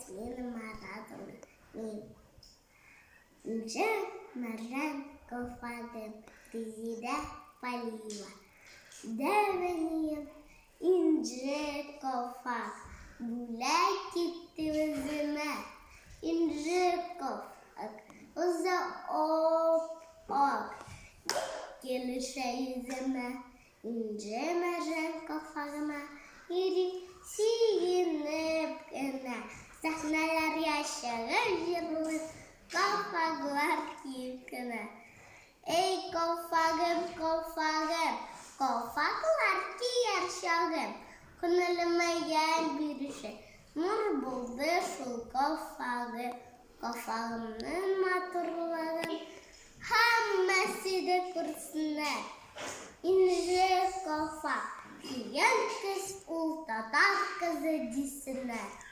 син маразом мій. Інже маржан кофаген, тизіде паліва. Девенім інже кофак, булекі ти веземе. Інже кофак, оза ок, кілише іземе. İnce mercan kafama yeri siyine bana. Sahneler yaşar yıllık kafaglar yıkına. Ey kafagım kafagım, kafaglar ki yaşarım. Kınalıma gel bir şey, nur buldu şu kafagı. Kafagımın matırlarım, hamması da kursunlar. İnce kafa, yan kız ul tatar kızı desinler.